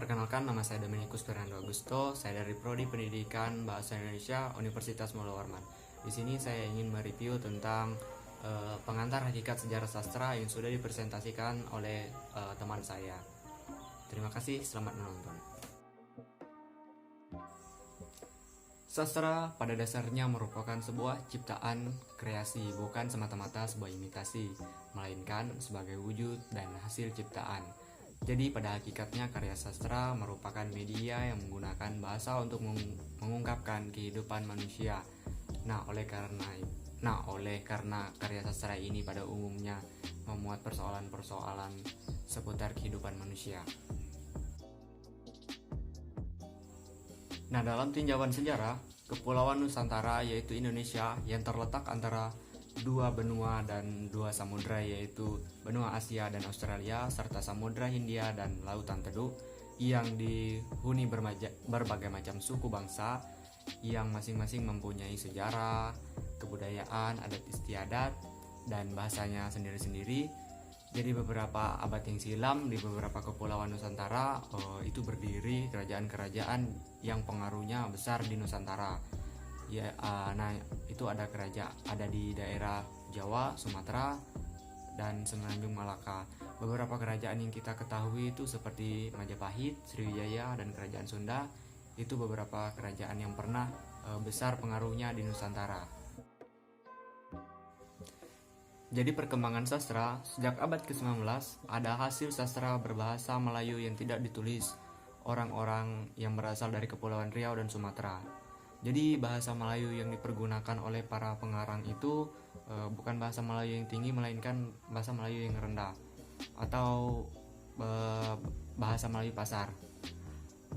Perkenalkan, nama saya Dominikus Fernando Augusto. Saya dari Prodi Pendidikan Bahasa Indonesia Universitas Muhammad Warman. Di sini saya ingin mereview tentang pengantar hakikat sejarah sastra yang sudah dipresentasikan oleh teman saya. Terima kasih, selamat menonton. Sastra pada dasarnya merupakan sebuah ciptaan kreasi, bukan semata-mata sebuah imitasi, melainkan sebagai wujud dan hasil ciptaan. Jadi pada hakikatnya karya sastra merupakan media yang menggunakan bahasa untuk mengungkapkan kehidupan manusia. Oleh karena karya sastra ini pada umumnya memuat persoalan-persoalan seputar kehidupan manusia. Dalam tinjauan sejarah, Kepulauan Nusantara yaitu Indonesia yang terletak antara dua benua dan dua samudra yaitu benua Asia dan Australia serta Samudra Hindia dan Lautan Teduh yang dihuni berbagai macam suku bangsa yang masing-masing mempunyai sejarah, kebudayaan, adat istiadat, dan bahasanya sendiri-sendiri. Jadi beberapa abad yang silam di beberapa kepulauan Nusantara itu berdiri kerajaan-kerajaan yang pengaruhnya besar di Nusantara. Itu ada di daerah Jawa, Sumatera, dan Semenanjung Malaka. Beberapa kerajaan yang kita ketahui itu seperti Majapahit, Sriwijaya, dan Kerajaan Sunda. Itu beberapa kerajaan yang pernah besar pengaruhnya di Nusantara. Jadi perkembangan sastra, sejak abad ke-19 ada hasil sastra berbahasa Melayu yang tidak ditulis orang-orang yang berasal dari Kepulauan Riau dan Sumatera. Jadi bahasa Melayu yang dipergunakan oleh para pengarang itu bukan bahasa Melayu yang tinggi, melainkan bahasa Melayu yang rendah atau bahasa Melayu pasar.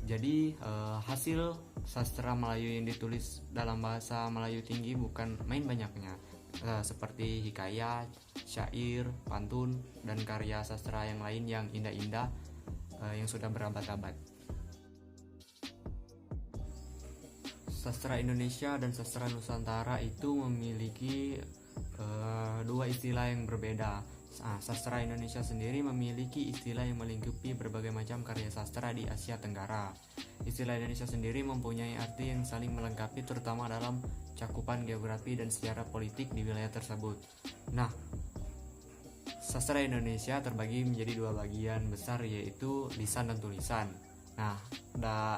Jadi hasil sastra Melayu yang ditulis dalam bahasa Melayu tinggi bukan main banyaknya, seperti hikayat, syair, pantun, dan karya sastra yang lain yang indah-indah yang sudah berabad-abad. Sastra Indonesia dan sastra Nusantara itu memiliki dua istilah yang berbeda. Sastra Indonesia sendiri memiliki istilah yang melingkupi berbagai macam karya sastra di Asia Tenggara. Istilah Indonesia sendiri mempunyai arti yang saling melengkapi, terutama dalam cakupan geografi dan sejarah politik di wilayah tersebut. Sastra Indonesia terbagi menjadi dua bagian besar, yaitu lisan dan tulisan.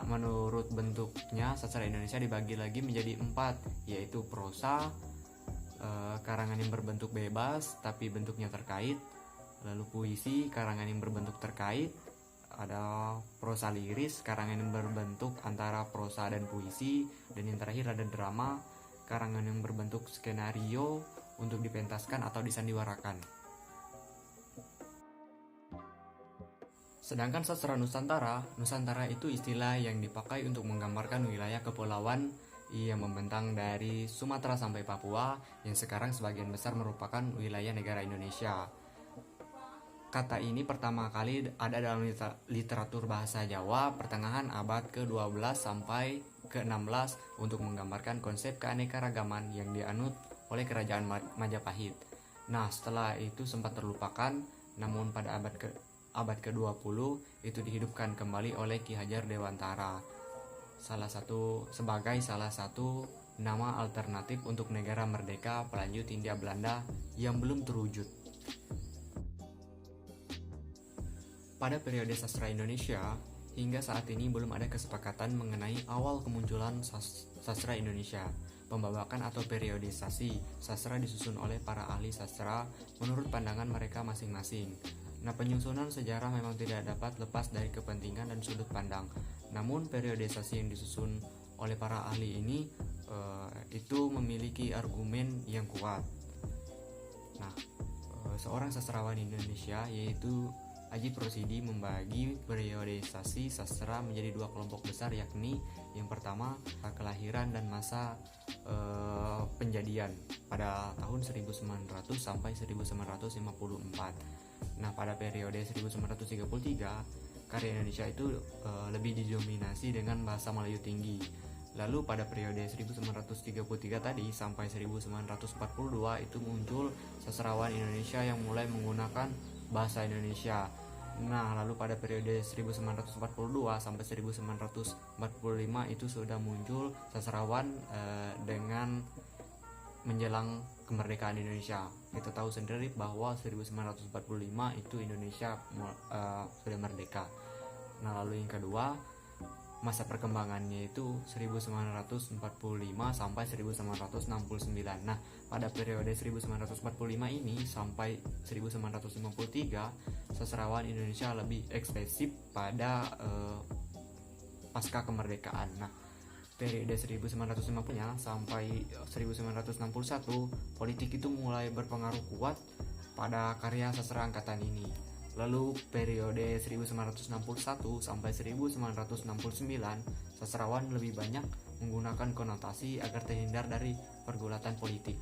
Menurut bentuknya, sastra Indonesia dibagi lagi menjadi 4, yaitu prosa, karangan yang berbentuk bebas tapi bentuknya terkait, lalu puisi, karangan yang berbentuk terkait, ada prosa liris, karangan yang berbentuk antara prosa dan puisi, dan yang terakhir ada drama, karangan yang berbentuk skenario untuk dipentaskan atau disandiwarakan. Sedangkan sastra Nusantara itu istilah yang dipakai untuk menggambarkan wilayah kepulauan yang membentang dari Sumatera sampai Papua, yang sekarang sebagian besar merupakan wilayah negara Indonesia. Kata ini pertama kali ada dalam literatur bahasa Jawa pertengahan abad ke-12 sampai ke-16 untuk menggambarkan konsep keanekaragaman yang dianut oleh kerajaan Majapahit. Setelah itu sempat terlupakan, namun pada abad ke-20 itu dihidupkan kembali oleh Ki Hajar Dewantara sebagai salah satu nama alternatif untuk negara merdeka pelanjut Hindia Belanda yang belum terwujud. Pada periode sastra Indonesia, hingga saat ini belum ada kesepakatan mengenai awal kemunculan sastra Indonesia. Pembawakan atau periodisasi sastra disusun oleh para ahli sastra menurut pandangan mereka masing-masing. Penyusunan sejarah memang tidak dapat lepas dari kepentingan dan sudut pandang. Namun periodisasi yang disusun oleh para ahli ini itu memiliki argumen yang kuat. Seorang sastrawan Indonesia yaitu Aji Prosidi membagi periodisasi sastra menjadi dua kelompok besar, yakni yang pertama kelahiran dan masa penjadian pada tahun 1900 sampai 1954. Pada periode 1933 karya Indonesia itu lebih didominasi dengan bahasa Melayu tinggi. Lalu pada periode 1933 tadi sampai 1942 itu muncul sastrawan Indonesia yang mulai menggunakan bahasa Indonesia. Nah, lalu pada periode 1942 sampai 1945 itu sudah muncul sastrawan dengan menjelang kemerdekaan Indonesia. Kita tahu sendiri bahwa 1945 itu Indonesia sudah merdeka. Nah, lalu yang kedua, masa perkembangannya itu 1945 sampai 1969. Nah, pada periode 1945 ini sampai 1953, sastrawan Indonesia lebih ekspresif pada pasca kemerdekaan. Nah, periode 1950-nya sampai 1961, politik itu mulai berpengaruh kuat pada karya sastra angkatan ini. Lalu periode 1961 sampai 1969, sastrawan lebih banyak menggunakan konotasi agar terhindar dari pergulatan politik.